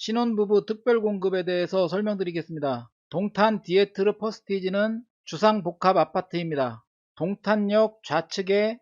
신혼부부 특별공급에 대해서 설명드리겠습니다. 동탄 디에트르 퍼스티지는 주상복합 아파트입니다. 동탄역 좌측에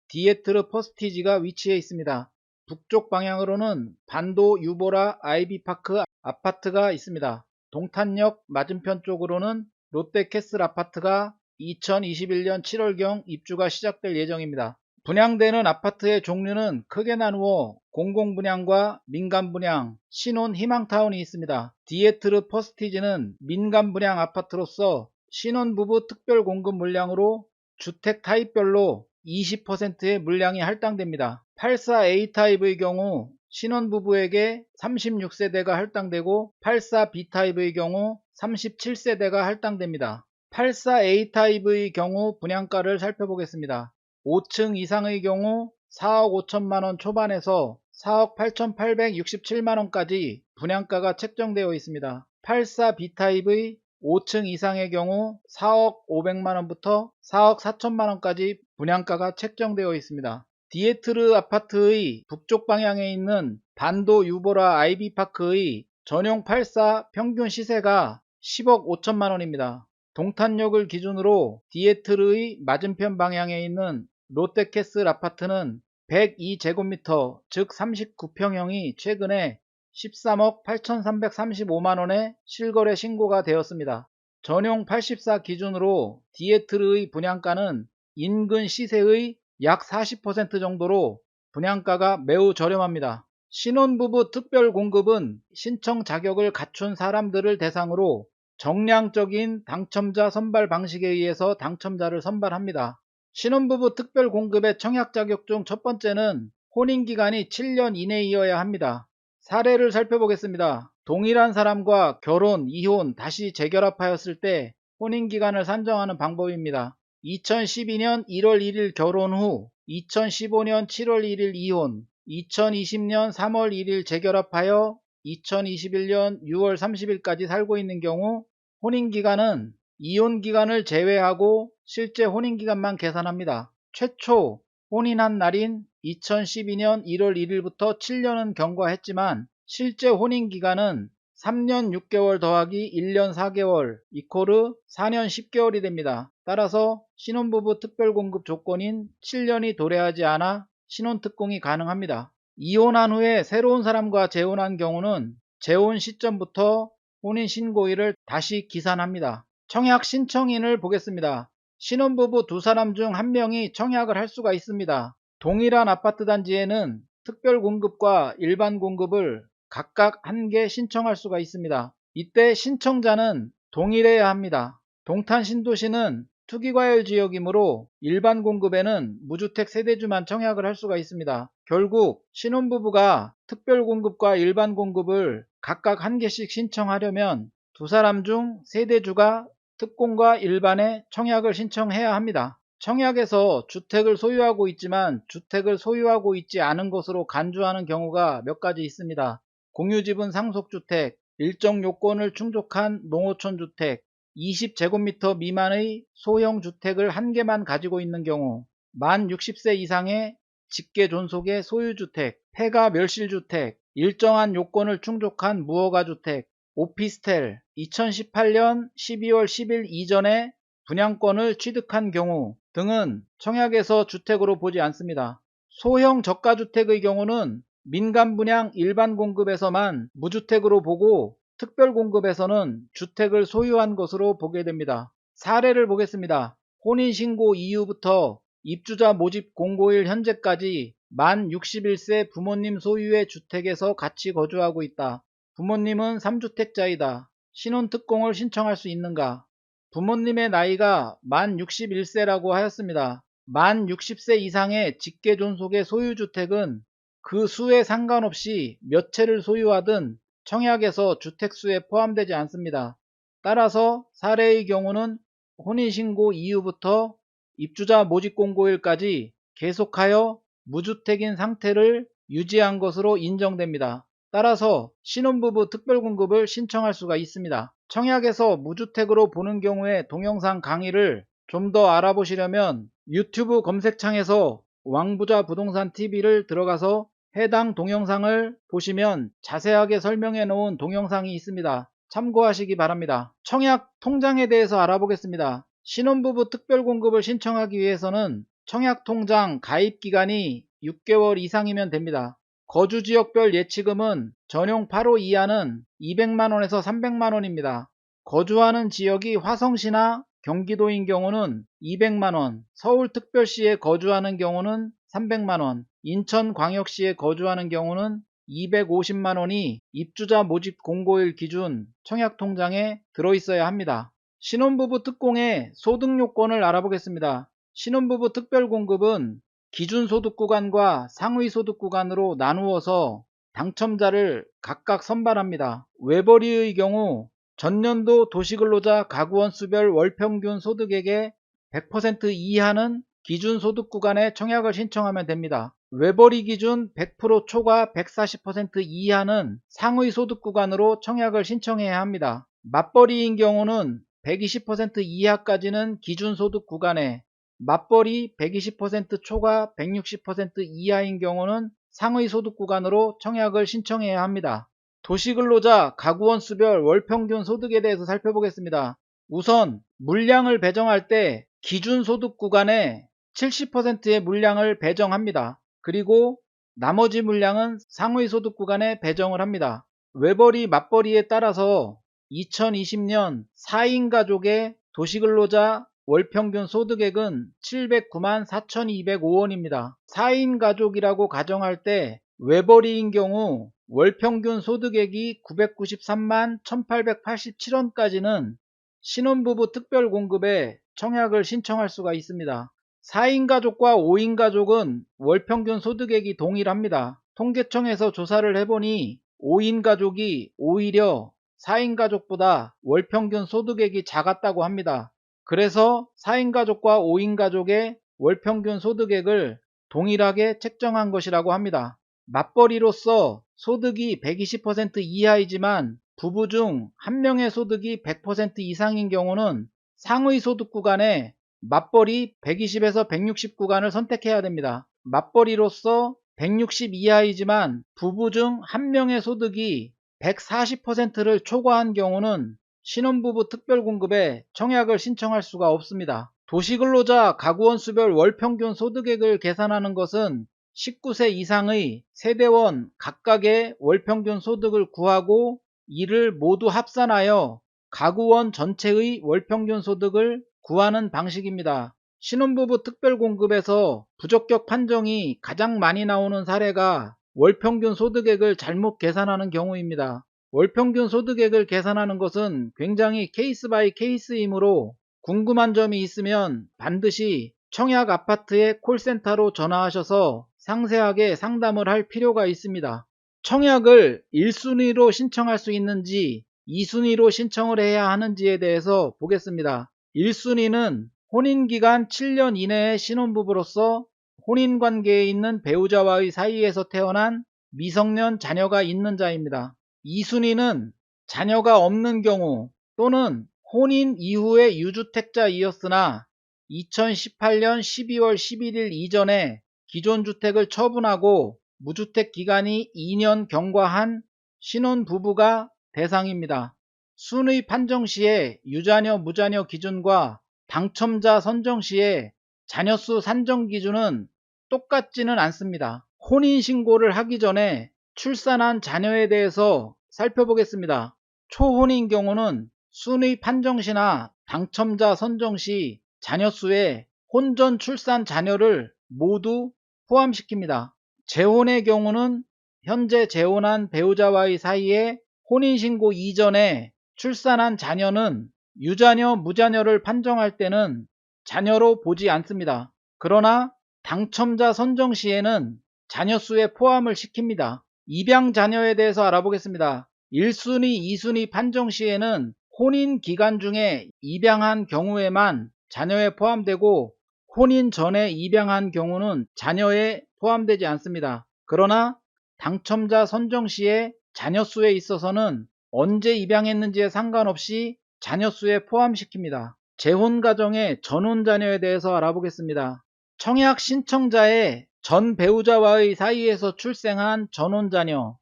디에트르 퍼스티지가 위치해 있습니다. 북쪽 방향으로는 반도 유보라 아이비파크 아파트가 있습니다. 동탄역 맞은편 쪽으로는 롯데캐슬 아파트가 2021년 7월경 입주가 시작될 예정입니다. 분양되는 아파트의 종류는 크게 나누어 공공분양과 민간분양, 신혼 희망타운이 있습니다. 디에트르 퍼스티지는 민간분양 아파트로서 신혼부부 특별공급 물량으로 주택 타입별로 20%의 물량이 할당됩니다. 84A 타입의 경우 신혼부부에게 36세대가 할당되고 84B 타입의 경우 37세대가 할당됩니다. 84A 타입의 경우 분양가를 살펴보겠습니다. 5층 이상의 경우 4억 5천만원 초반에서 4억 8,867만원까지 분양가가 책정되어 있습니다. 84B 타입의 5층 이상의 경우 4억 500만원부터 4억 4천만원까지 분양가가 책정되어 있습니다. 디에트르 아파트의 북쪽 방향에 있는 반도 유보라 아이비파크의 전용 84 평균 시세가 10억 5천만원입니다. 동탄역을 기준으로 디에트르의 맞은편 방향에 있는 롯데캐슬 아파트는 102제곱미터 즉 39평형이 최근에 13억 8,335만원에 실거래 신고가 되었습니다. 전용 84 기준으로 디에트르의 분양가는 인근 시세의 약 40% 정도로 분양가가 매우 저렴합니다. 신혼부부 특별공급은 신청 자격을 갖춘 사람들을 대상으로 정량적인 당첨자 선발 방식에 의해서 당첨자를 선발합니다. 신혼부부 특별공급의 청약 자격 중 첫 번째는 혼인기간이 7년 이내이어야 합니다. 사례를 살펴보겠습니다. 동일한 사람과 결혼, 이혼, 다시 재결합하였을 때 혼인기간을 산정하는 방법입니다. 2012년 1월 1일 결혼 후 2015년 7월 1일 이혼, 2020년 3월 1일 재결합하여 2021년 6월 30일까지 살고 있는 경우 혼인기간은 이혼기간을 제외하고 실제 혼인기간만 계산합니다. 최초 혼인한 날인 2012년 1월 1일부터 7년은 경과했지만 실제 혼인기간은 3년 6개월 더하기 1년 4개월 이코르 4년 10개월이 됩니다. 따라서 신혼부부 특별공급 조건인 7년이 도래하지 않아 신혼특공이 가능합니다. 이혼한 후에 새로운 사람과 재혼한 경우는 재혼 시점부터 혼인신고일을 다시 기산합니다. 청약 신청인을 보겠습니다. 신혼부부 두 사람 중 한 명이 청약을 할 수가 있습니다. 동일한 아파트 단지에는 특별공급과 일반공급을 각각 한 개 신청할 수가 있습니다. 이때 신청자는 동일해야 합니다. 동탄 신도시는 투기과열 지역이므로 일반 공급에는 무주택 세대주만 청약을 할 수가 있습니다. 결국 신혼부부가 특별공급과 일반 공급을 각각 한 개씩 신청하려면 두 사람 중 세대주가 특공과 일반에 청약을 신청해야 합니다. 청약에서 주택을 소유하고 있지만 주택을 소유하고 있지 않은 것으로 간주하는 경우가 몇 가지 있습니다. 공유지분 상속주택, 일정 요건을 충족한 농어촌주택, 20제곱미터 미만의 소형 주택을 한 개만 가지고 있는 경우, 만 60세 이상의 직계존속의 소유주택, 폐가 멸실주택, 일정한 요건을 충족한 무허가주택, 오피스텔, 2018년 12월 10일 이전에 분양권을 취득한 경우 등은 청약에서 주택으로 보지 않습니다. 소형 저가주택의 경우는 민간분양 일반공급에서만 무주택으로 보고 특별공급에서는 주택을 소유한 것으로 보게 됩니다. 사례를 보겠습니다. 혼인신고 이후부터 입주자 모집 공고일 현재까지 만 61세 부모님 소유의 주택에서 같이 거주하고 있다. 부모님은 3주택자이다. 신혼특공을 신청할 수 있는가? 부모님의 나이가 만 61세라고 하였습니다. 만 60세 이상의 직계존속의 소유주택은 그 수에 상관없이 몇 채를 소유하든 청약에서 주택수에 포함되지 않습니다. 따라서 사례의 경우는 혼인신고 이후부터 입주자 모집공고일까지 계속하여 무주택인 상태를 유지한 것으로 인정됩니다. 따라서 신혼부부 특별공급을 신청할 수가 있습니다. 청약에서 무주택으로 보는 경우에 동영상 강의를 좀 더 알아보시려면 유튜브 검색창에서 왕부자 부동산 TV를 들어가서 해당 동영상을 보시면 자세하게 설명해 놓은 동영상이 있습니다. 참고하시기 바랍니다. 청약 통장에 대해서 알아보겠습니다. 신혼부부 특별공급을 신청하기 위해서는 청약통장 가입기간이 6개월 이상이면 됩니다. 거주지역별 예치금은 전용 8호 이하는 200만원에서 300만원입니다. 거주하는 지역이 화성시나 경기도인 경우는 200만원, 서울특별시에 거주하는 경우는 300만원, 인천광역시에 거주하는 경우는 250만원이 입주자 모집 공고일 기준 청약통장에 들어있어야 합니다. 신혼부부 특공의 소득요건을 알아보겠습니다. 신혼부부 특별공급은 기준소득구간과 상위소득구간으로 나누어서 당첨자를 각각 선발합니다. 외벌이의 경우 전년도 도시근로자 가구원 수별 월평균 소득액의 100% 이하는 기준소득구간에 청약을 신청하면 됩니다. 외벌이 기준 100% 초과 140% 이하는 상위소득구간으로 청약을 신청해야 합니다. 맞벌이인 경우는 120% 이하까지는 기준소득구간에, 맞벌이 120% 초과 160% 이하인 경우는 상위소득구간으로 청약을 신청해야 합니다. 도시근로자 가구원 수별 월평균 소득에 대해서 살펴보겠습니다. 우선 물량을 배정할 때 기준소득구간에 70%의 물량을 배정합니다. 그리고 나머지 물량은 상위소득구간에 배정을 합니다. 외벌이 맞벌이에 따라서 2020년 4인 가족의 도시근로자 월평균 소득액은 709만 4,205원입니다. 4인 가족이라고 가정할 때 외벌이인 경우 월평균 소득액이 993만 1,887원까지는 신혼부부 특별공급에 청약을 신청할 수가 있습니다. 4인 가족과 5인 가족은 월평균 소득액이 동일합니다. 통계청에서 조사를 해보니 5인 가족이 오히려 4인 가족보다 월평균 소득액이 작았다고 합니다. 그래서 4인 가족과 5인 가족의 월평균 소득액을 동일하게 책정한 것이라고 합니다. 맞벌이로서 소득이 120% 이하이지만 부부 중 한 명의 소득이 100% 이상인 경우는 상위 소득 구간에 맞벌이 120에서 160 구간을 선택해야 됩니다. 맞벌이로서 160 이하이지만 부부 중 한 명의 소득이 140%를 초과한 경우는 신혼부부 특별공급에 청약을 신청할 수가 없습니다. 도시근로자 가구원 수별 월평균 소득액을 계산하는 것은 19세 이상의 세대원 각각의 월평균 소득을 구하고 이를 모두 합산하여 가구원 전체의 월평균 소득을 구하는 방식입니다. 신혼부부 특별공급에서 부적격 판정이 가장 많이 나오는 사례가 월평균 소득액을 잘못 계산하는 경우입니다. 월평균 소득액을 계산하는 것은 굉장히 케이스 바이 케이스이므로 궁금한 점이 있으면 반드시 청약 아파트의 콜센터로 전화하셔서 상세하게 상담을 할 필요가 있습니다. 청약을 1순위로 신청할 수 있는지 2순위로 신청을 해야 하는지에 대해서 보겠습니다. 1순위는 혼인기간 7년 이내의 신혼부부로서 혼인관계에 있는 배우자와의 사이에서 태어난 미성년 자녀가 있는 자입니다. 2순위는 자녀가 없는 경우 또는 혼인 이후의 유주택자이었으나 2018년 12월 11일 이전에 기존 주택을 처분하고 무주택 기간이 2년 경과한 신혼부부가 대상입니다. 순의 판정 시에 유자녀 무자녀 기준과 당첨자 선정 시에 자녀수 산정 기준은 똑같지는 않습니다. 혼인신고를 하기 전에 출산한 자녀에 대해서 살펴보겠습니다. 초혼인 경우는 순의 판정 시나 당첨자 선정 시 자녀수에 혼전 출산 자녀를 모두 포함시킵니다. 재혼의 경우는 현재 재혼한 배우자와의 사이에 혼인신고 이전에 출산한 자녀는 유자녀, 무자녀를 판정할 때는 자녀로 보지 않습니다. 그러나 당첨자 선정 시에는 자녀수에 포함을 시킵니다. 입양 자녀에 대해서 알아보겠습니다. 1순위, 2순위 판정 시에는 혼인 기간 중에 입양한 경우에만 자녀에 포함되고 혼인 전에 입양한 경우는 자녀에 포함되지 않습니다. 그러나 당첨자 선정 시에 자녀수에 있어서는 언제 입양했는지에 상관없이 자녀수에 포함시킵니다. 재혼 가정의 전혼 자녀에 대해서 알아보겠습니다. 청약 신청자의 전 배우자와의 사이에서 출생한 전혼자녀,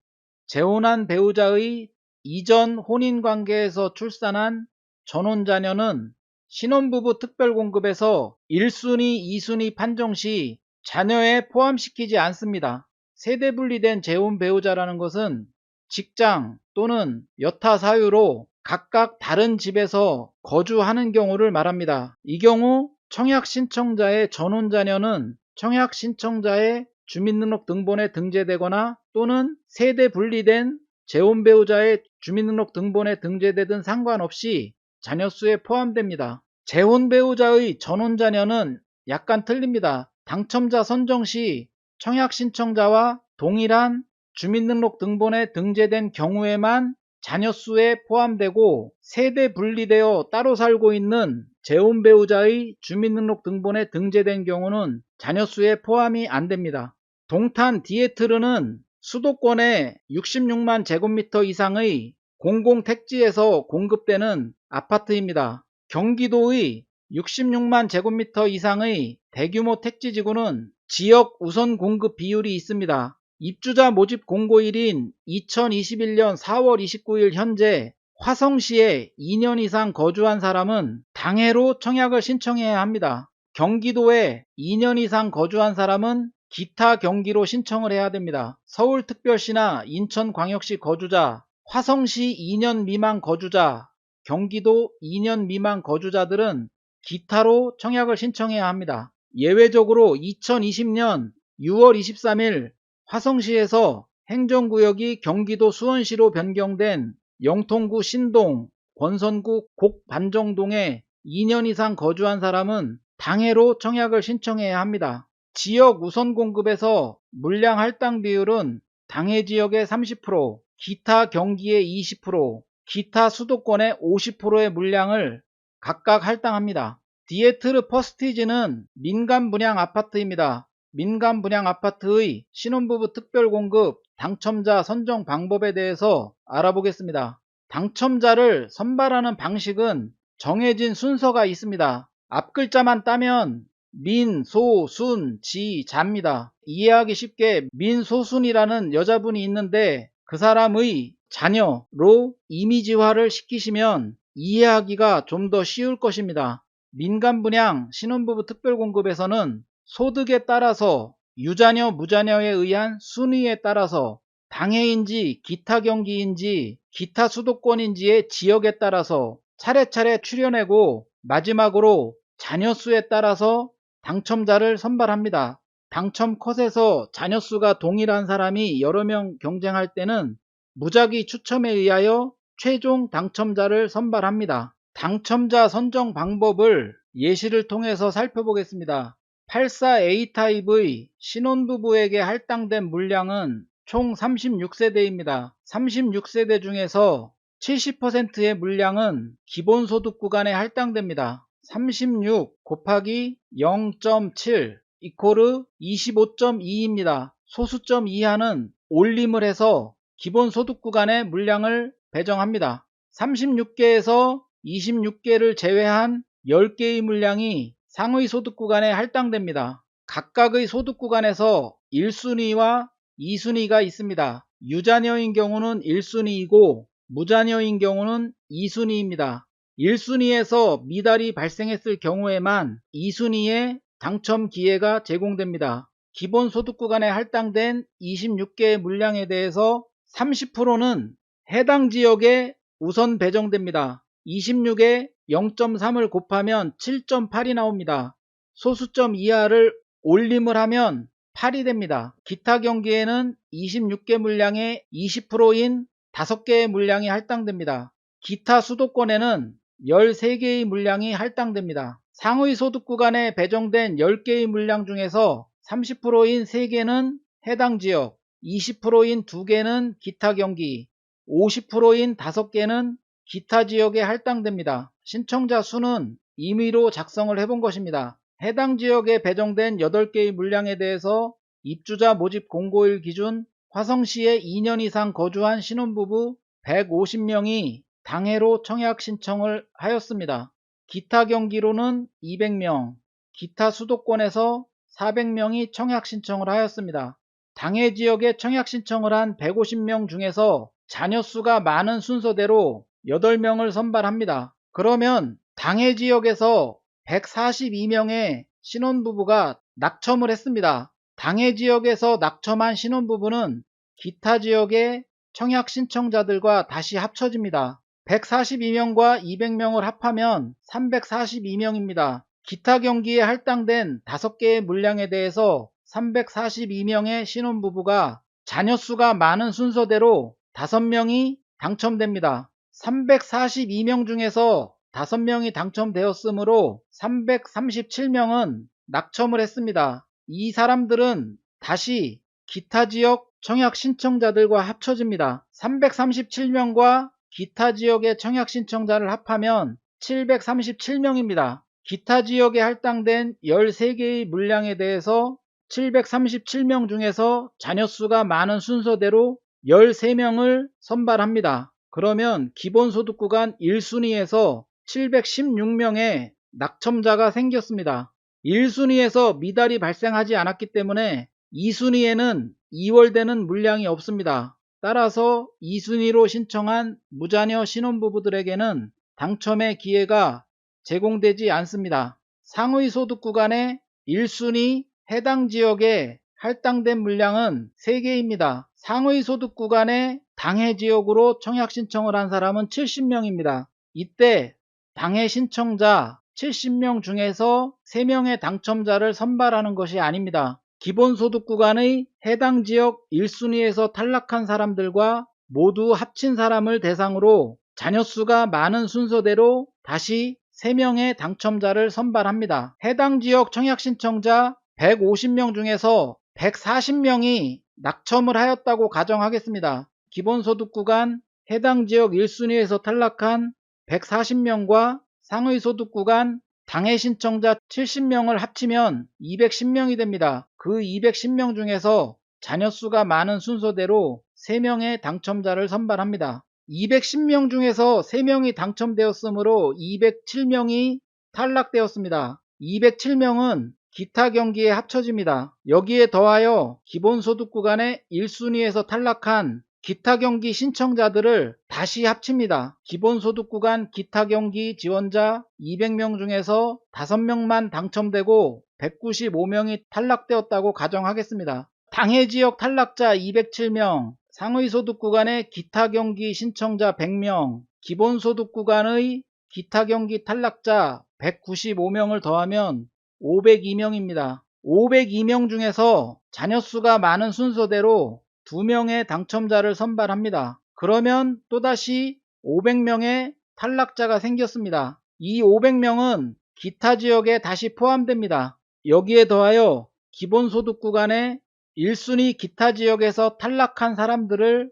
재혼한 배우자의 이전 혼인관계에서 출산한 전혼자녀는 신혼부부 특별공급에서 1순위, 2순위 판정 시 자녀에 포함시키지 않습니다. 세대분리된 재혼 배우자라는 것은 직장 또는 여타 사유로 각각 다른 집에서 거주하는 경우를 말합니다. 이 경우 청약 신청자의 전혼자녀는 청약 신청자의 주민등록등본에 등재되거나 또는 세대 분리된 재혼 배우자의 주민등록등본에 등재되든 상관없이 자녀 수에 포함됩니다. 재혼 배우자의 전혼자녀는 약간 틀립니다. 당첨자 선정 시 청약 신청자와 동일한 주민등록등본에 등재된 경우에만 자녀 수에 포함되고, 세대 분리되어 따로 살고 있는 재혼 배우자의 주민등록등본에 등재된 경우는 자녀 수에 포함이 안 됩니다. 동탄 디에트르는 수도권의 66만 제곱미터 이상의 공공택지에서 공급되는 아파트입니다. 경기도의 66만 제곱미터 이상의 대규모 택지지구는 지역 우선 공급 비율이 있습니다. 입주자 모집 공고일인 2021년 4월 29일 현재 화성시에 2년 이상 거주한 사람은 당해로 청약을 신청해야 합니다. 경기도에 2년 이상 거주한 사람은 기타 경기로 신청을 해야 됩니다. 서울특별시나 인천광역시 거주자, 화성시 2년 미만 거주자, 경기도 2년 미만 거주자들은 기타로 청약을 신청해야 합니다. 예외적으로 2020년 6월 23일 화성시에서 행정구역이 경기도 수원시로 변경된 영통구 신동, 권선구 곡반정동에 2년 이상 거주한 사람은 당해로 청약을 신청해야 합니다. 지역 우선 공급에서 물량 할당 비율은 당해 지역의 30%, 기타 경기의 20%, 기타 수도권의 50%의 물량을 각각 할당합니다. 디에트르 퍼스티지는 민간 분양 아파트입니다. 민간 분양 아파트의 신혼부부 특별공급 당첨자 선정 방법에 대해서 알아보겠습니다. 당첨자를 선발하는 방식은 정해진 순서가 있습니다. 앞글자만 따면 민, 소, 순, 지, 자입니다. 이해하기 쉽게 민소순이라는 여자분이 있는데 그 사람의 자녀로 이미지화를 시키시면 이해하기가 좀 더 쉬울 것입니다. 민간 분양 신혼부부 특별공급에서는 소득에 따라서 유자녀, 무자녀에 의한 순위에 따라서 당해인지 기타 경기인지 기타 수도권인지의 지역에 따라서 차례차례 추려내고 마지막으로 자녀 수에 따라서 당첨자를 선발합니다. 당첨 컷에서 자녀 수가 동일한 사람이 여러 명 경쟁할 때는 무작위 추첨에 의하여 최종 당첨자를 선발합니다. 당첨자 선정 방법을 예시를 통해서 살펴보겠습니다. 84A 타입의 신혼부부에게 할당된 물량은 총 36세대입니다. 36세대 중에서 70%의 물량은 기본소득 구간에 할당됩니다. 36 곱하기 0.7 이코르 25.2입니다. 소수점 이하는 올림을 해서 기본소득 구간의 물량을 배정합니다. 36개에서 26개를 제외한 10개의 물량이 상의 소득 구간에 할당됩니다. 각각의 소득 구간에서 1순위와 2순위가 있습니다. 유자녀인 경우는 1순위이고 무자녀인 경우는 2순위입니다. 1순위에서 미달이 발생했을 경우에만 2순위에 당첨 기회가 제공됩니다. 기본 소득 구간에 할당된 26개의 물량에 대해서 30%는 해당 지역에 우선 배정됩니다. 26에 0.3을 곱하면 7.8이 나옵니다. 소수점 이하를 올림을 하면 8이 됩니다. 기타 경기에는 26개 물량의 20%인 5개의 물량이 할당됩니다. 기타 수도권에는 13개의 물량이 할당됩니다. 상의 소득 구간에 배정된 10개의 물량 중에서 30%인 3개는 해당 지역, 20%인 2개는 기타 경기, 50%인 5개는 기타 지역에 할당됩니다. 신청자 수는 임의로 작성을 해본 것입니다. 해당 지역에 배정된 8개의 물량에 대해서 입주자 모집 공고일 기준 화성시에 2년 이상 거주한 신혼부부 150명이 당해로 청약 신청을 하였습니다. 기타 경기로는 200명, 기타 수도권에서 400명이 청약 신청을 하였습니다. 당해 지역에 청약 신청을 한 150명 중에서 자녀 수가 많은 순서대로 8명을 선발합니다. 그러면 당해 지역에서 142명의 신혼부부가 낙첨을 했습니다. 당해 지역에서 낙첨한 신혼부부는 기타 지역의 청약 신청자들과 다시 합쳐집니다. 142명과 200명을 합하면 342명입니다. 기타 경기에 할당된 5개의 물량에 대해서 342명의 신혼부부가 자녀 수가 많은 순서대로 5명이 당첨됩니다. 342명 중에서 5명이 당첨되었으므로 337명은 낙첨을 했습니다. 이 사람들은 다시 기타 지역 청약 신청자들과 합쳐집니다. 337명과 기타 지역의 청약 신청자를 합하면 737명입니다. 기타 지역에 할당된 13개의 물량에 대해서 737명 중에서 자녀 수가 많은 순서대로 13명을 선발합니다. 그러면 기본소득 구간 1순위에서 716명의 낙첨자가 생겼습니다. 1순위에서 미달이 발생하지 않았기 때문에 2순위에는 2월되는 물량이 없습니다. 따라서 2순위로 신청한 무자녀 신혼부부들에게는 당첨의 기회가 제공되지 않습니다. 상위 소득 구간의 1순위 해당 지역에 할당된 물량은 3개입니다. 상위 소득 구간의 당해 지역으로 청약 신청을 한 사람은 70명입니다. 이때 당해 신청자 70명 중에서 3명의 당첨자를 선발하는 것이 아닙니다. 기본소득 구간의 해당 지역 1순위에서 탈락한 사람들과 모두 합친 사람을 대상으로 자녀 수가 많은 순서대로 다시 3명의 당첨자를 선발합니다. 해당 지역 청약 신청자 150명 중에서 140명이 낙첨을 하였다고 가정하겠습니다. 기본소득 구간 해당 지역 1순위에서 탈락한 140명과 상위소득 구간 당해 신청자 70명을 합치면 210명이 됩니다. 그 210명 중에서 자녀 수가 많은 순서대로 3명의 당첨자를 선발합니다. 210명 중에서 3명이 당첨되었으므로 207명이 탈락되었습니다. 207명은 기타 경기에 합쳐집니다. 여기에 더하여 기본소득 구간의 1순위에서 탈락한 기타 경기 신청자들을 다시 합칩니다. 기본소득 구간 기타 경기 지원자 200명 중에서 5명만 당첨되고 195명이 탈락되었다고 가정하겠습니다. 당해 지역 탈락자 207명, 상위소득 구간의 기타 경기 신청자 100명, 기본소득 구간의 기타 경기 탈락자 195명을 더하면 502명입니다. 502명 중에서 자녀 수가 많은 순서대로 2명의 당첨자를 선발합니다. 그러면 또다시 500명의 탈락자가 생겼습니다. 이 500명은 기타 지역에 다시 포함됩니다. 여기에 더하여 기본소득 구간의 1순위 기타 지역에서 탈락한 사람들을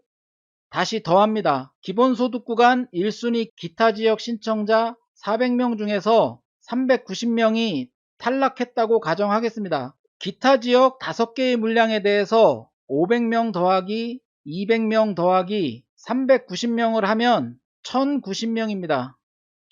다시 더합니다. 기본소득 구간 1순위 기타 지역 신청자 400명 중에서 390명이 탈락했다고 가정하겠습니다. 기타 지역 5개의 물량에 대해서 500명 더하기 200명 더하기 390명을 하면 1090명입니다.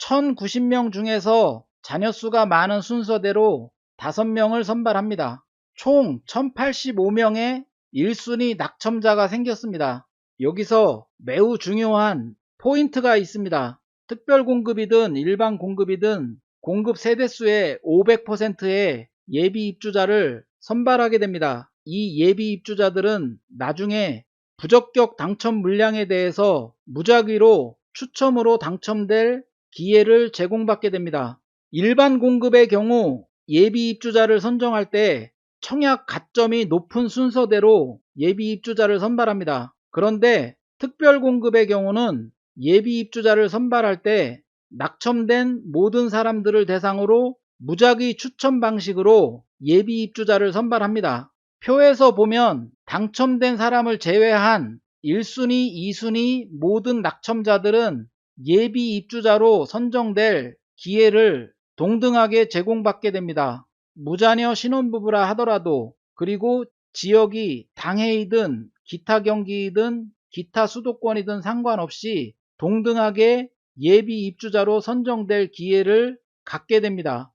1090명 중에서 자녀 수가 많은 순서대로 5명을 선발합니다. 총 1085명의 1순위 낙첨자가 생겼습니다. 여기서 매우 중요한 포인트가 있습니다. 특별 공급이든 일반 공급이든 공급 세대수의 500%의 예비 입주자를 선발하게 됩니다. 이 예비 입주자들은 나중에 부적격 당첨 물량에 대해서 무작위로 추첨으로 당첨될 기회를 제공받게 됩니다. 일반 공급의 경우 예비 입주자를 선정할 때 청약 가점이 높은 순서대로 예비 입주자를 선발합니다. 그런데 특별 공급의 경우는 예비 입주자를 선발할 때 낙첨된 모든 사람들을 대상으로 무작위 추첨 방식으로 예비 입주자를 선발합니다. 표에서 보면 당첨된 사람을 제외한 1순위, 2순위 모든 낙첨자들은 예비 입주자로 선정될 기회를 동등하게 제공받게 됩니다. 무자녀 신혼부부라 하더라도, 그리고 지역이 당해이든 기타 경기이든 기타 수도권이든 상관없이 동등하게 예비 입주자로 선정될 기회를 갖게 됩니다.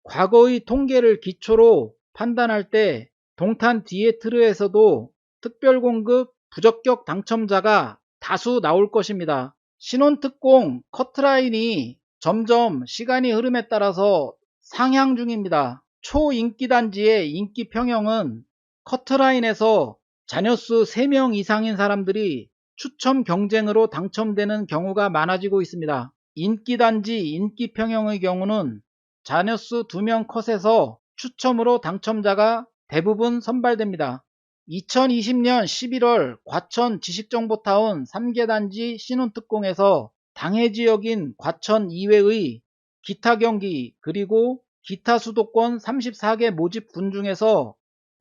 과거의 통계를 기초로 판단할 때 동탄 디에트르에서도 특별공급 부적격 당첨자가 다수 나올 것입니다. 신혼특공 커트라인이 점점 시간이 흐름에 따라서 상향 중입니다. 초인기단지의 인기 평형은 커트라인에서 자녀수 3명 이상인 사람들이 추첨 경쟁으로 당첨되는 경우가 많아지고 있습니다. 인기단지 인기평형의 경우는 자녀수 2명 컷에서 추첨으로 당첨자가 대부분 선발됩니다. 2020년 11월 과천 지식정보타운 3개 단지 신혼특공에서 당해지역인 과천 이외의 기타 경기 그리고 기타 수도권 34개 모집군 중에서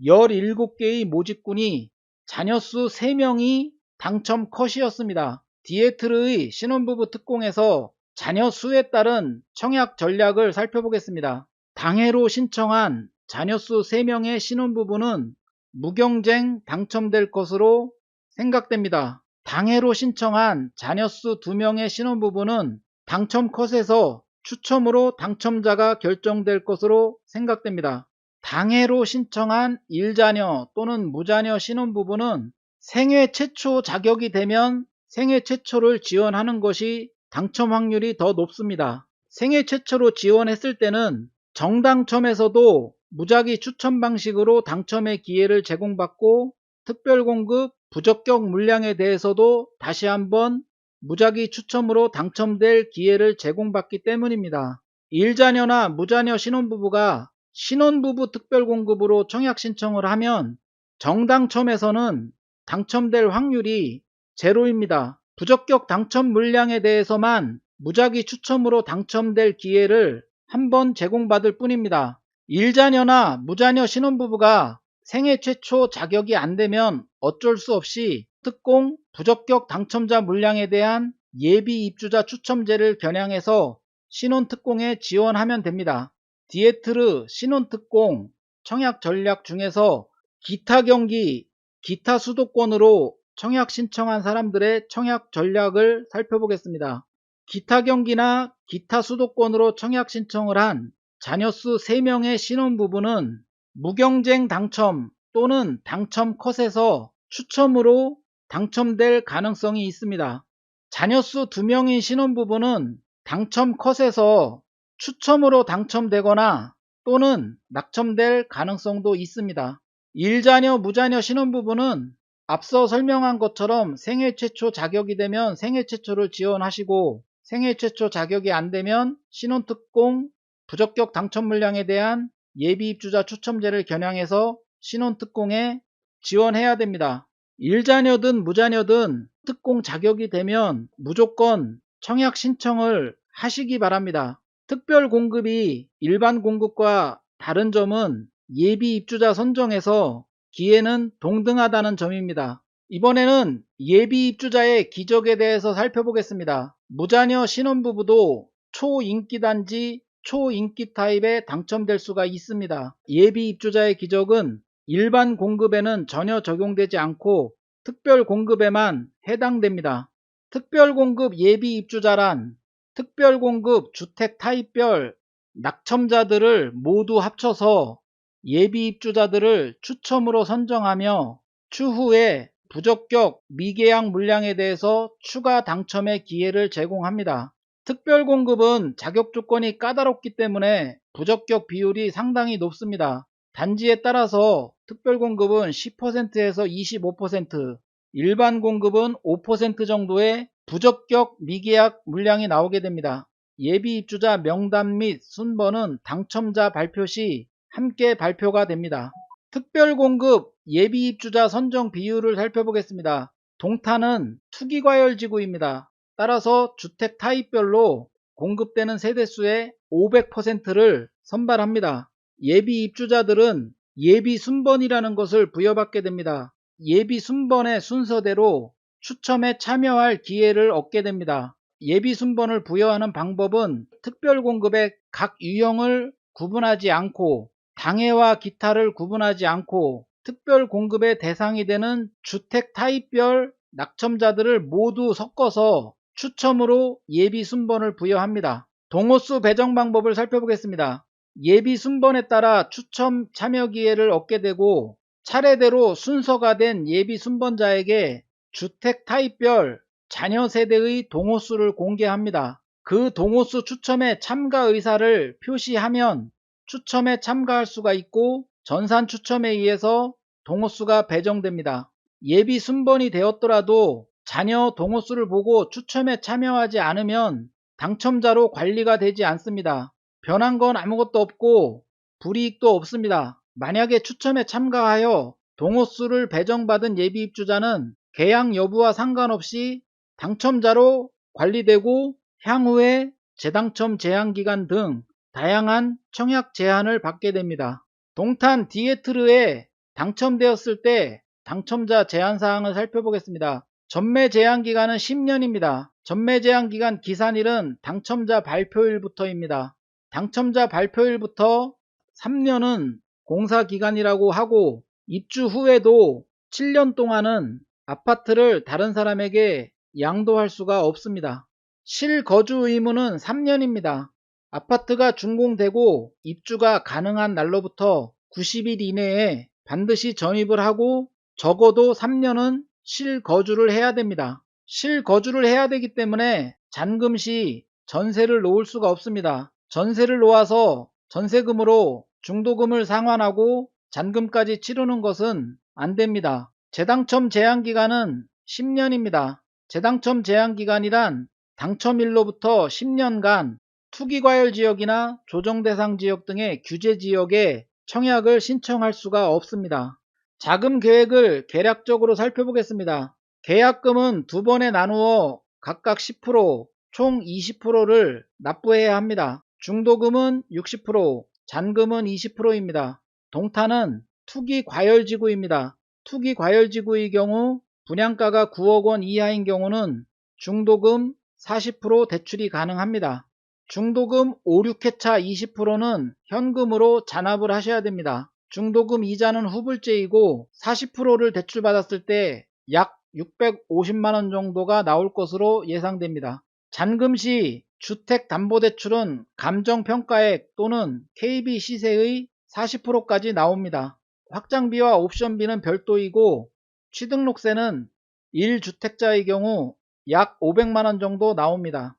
17개의 모집군이 자녀수 3명이 당첨 컷이었습니다. 디에트르의 신혼부부 특공에서 자녀 수에 따른 청약 전략을 살펴보겠습니다. 당해로 신청한 자녀수 3명의 신혼부부는 무경쟁 당첨될 것으로 생각됩니다. 당해로 신청한 자녀수 2명의 신혼부부는 당첨 컷에서 추첨으로 당첨자가 결정될 것으로 생각됩니다. 당해로 신청한 1자녀 또는 무자녀 신혼부부는 생애 최초 자격이 되면 생애 최초를 지원하는 것이 당첨 확률이 더 높습니다. 생애 최초로 지원했을 때는 정당첨에서도 무작위 추첨 방식으로 당첨의 기회를 제공받고 특별공급 부적격 물량에 대해서도 다시 한번 무작위 추첨으로 당첨될 기회를 제공받기 때문입니다. 1자녀나 무자녀 신혼부부가 신혼부부 특별공급으로 청약 신청을 하면 정당첨에서는 당첨될 확률이 제로입니다. 부적격 당첨 물량에 대해서만 무작위 추첨으로 당첨될 기회를 한 번 제공받을 뿐입니다. 1자녀나 무자녀 신혼부부가 생애 최초 자격이 안 되면 어쩔 수 없이 특공 부적격 당첨자 물량에 대한 예비 입주자 추첨제를 겨냥해서 신혼특공에 지원하면 됩니다. 디에트르 신혼특공 청약 전략 중에서 기타 경기, 기타 수도권으로 청약 신청한 사람들의 청약 전략을 살펴보겠습니다. 기타 경기나 기타 수도권으로 청약 신청을 한 자녀수 3명의 신혼부부는 무경쟁 당첨 또는 당첨 컷에서 추첨으로 당첨될 가능성이 있습니다. 자녀수 2명인 신혼부부는 당첨 컷에서 추첨으로 당첨되거나 또는 낙첨될 가능성도 있습니다. 1자녀 무자녀 신혼부부는 앞서 설명한 것처럼 생애 최초 자격이 되면 생애 최초를 지원하시고 생애 최초 자격이 안 되면 신혼특공 부적격 당첨 물량에 대한 예비 입주자 추첨제를 겨냥해서 신혼특공에 지원해야 됩니다. 1자녀든 무자녀든 특공 자격이 되면 무조건 청약 신청을 하시기 바랍니다. 특별 공급이 일반 공급과 다른 점은 예비 입주자 선정에서 기회는 동등하다는 점입니다. 이번에는 예비 입주자의 기적에 대해서 살펴보겠습니다. 무자녀 신혼부부도 초인기단지 초인기 타입에 당첨될 수가 있습니다. 예비 입주자의 기적은 일반 공급에는 전혀 적용되지 않고 특별 공급에만 해당됩니다. 특별 공급 예비 입주자란 특별 공급 주택 타입별 낙첨자들을 모두 합쳐서 예비 입주자들을 추첨으로 선정하며 추후에 부적격 미계약 물량에 대해서 추가 당첨의 기회를 제공합니다. 특별공급은 자격 조건이 까다롭기 때문에 부적격 비율이 상당히 높습니다. 단지에 따라서 특별공급은 10%에서 25%, 일반 공급은 5% 정도의 부적격 미계약 물량이 나오게 됩니다. 예비 입주자 명단 및 순번은 당첨자 발표 시 함께 발표가 됩니다. 특별공급 예비 입주자 선정 비율을 살펴보겠습니다. 동탄은 투기과열지구입니다. 따라서 주택 타입별로 공급되는 세대수의 500%를 선발합니다. 예비 입주자들은 예비 순번이라는 것을 부여받게 됩니다. 예비 순번의 순서대로 추첨에 참여할 기회를 얻게 됩니다. 예비 순번을 부여하는 방법은 특별공급의 각 유형을 구분하지 않고 당해와 기타를 구분하지 않고 특별 공급의 대상이 되는 주택 타입별 낙첨자들을 모두 섞어서 추첨으로 예비 순번을 부여합니다. 동호수 배정 방법을 살펴보겠습니다. 예비 순번에 따라 추첨 참여 기회를 얻게 되고 차례대로 순서가 된 예비 순번자에게 주택 타입별 자녀 세대의 동호수를 공개합니다. 그 동호수 추첨에 참가 의사를 표시하면 추첨에 참가할 수가 있고 전산 추첨에 의해서 동호수가 배정됩니다. 예비 순번이 되었더라도 자녀 동호수를 보고 추첨에 참여하지 않으면 당첨자로 관리가 되지 않습니다. 변한 건 아무것도 없고 불이익도 없습니다. 만약에 추첨에 참가하여 동호수를 배정받은 예비 입주자는 계약 여부와 상관없이 당첨자로 관리되고 향후에 재당첨 제한기간 등 다양한 청약 제한을 받게 됩니다. 동탄 디에트르에 당첨되었을 때 당첨자 제한사항을 살펴보겠습니다. 전매 제한기간은 10년입니다. 전매 제한기간 기산일은 당첨자 발표일부터입니다. 당첨자 발표일부터 3년은 공사기간이라고 하고 입주 후에도 7년 동안은 아파트를 다른 사람에게 양도할 수가 없습니다. 실거주 의무는 3년입니다. 아파트가 준공되고 입주가 가능한 날로부터 90일 이내에 반드시 전입을 하고 적어도 3년은 실거주를 해야 됩니다. 실거주를 해야 되기 때문에 잔금 시 전세를 놓을 수가 없습니다. 전세를 놓아서 전세금으로 중도금을 상환하고 잔금까지 치르는 것은 안 됩니다. 재당첨 제한기간은 10년입니다. 재당첨 제한기간이란 당첨일로부터 10년간 투기과열지역이나 조정대상 지역 등의 규제지역에 청약을 신청할 수가 없습니다. 자금 계획을 개략적으로 살펴보겠습니다. 계약금은 두 번에 나누어 각각 10%, 총 20%를 납부해야 합니다. 중도금은 60%, 잔금은 20%입니다. 동탄은 투기과열지구입니다. 투기과열지구의 경우 분양가가 9억 원 이하인 경우는 중도금 40% 대출이 가능합니다. 중도금 5, 6회차 20%는 현금으로 잔압을 하셔야 됩니다. 중도금 이자는 후불제이고 40%를 대출받았을 때 약 650만원 정도가 나올 것으로 예상됩니다. 잔금 시 주택담보대출은 감정평가액 또는 KB 시세의 40%까지 나옵니다. 확장비와 옵션비는 별도이고 취등록세는 1주택자의 경우 약 500만원 정도 나옵니다.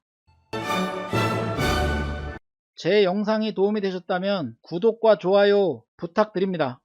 제 영상이 도움이 되셨다면 구독과 좋아요 부탁드립니다.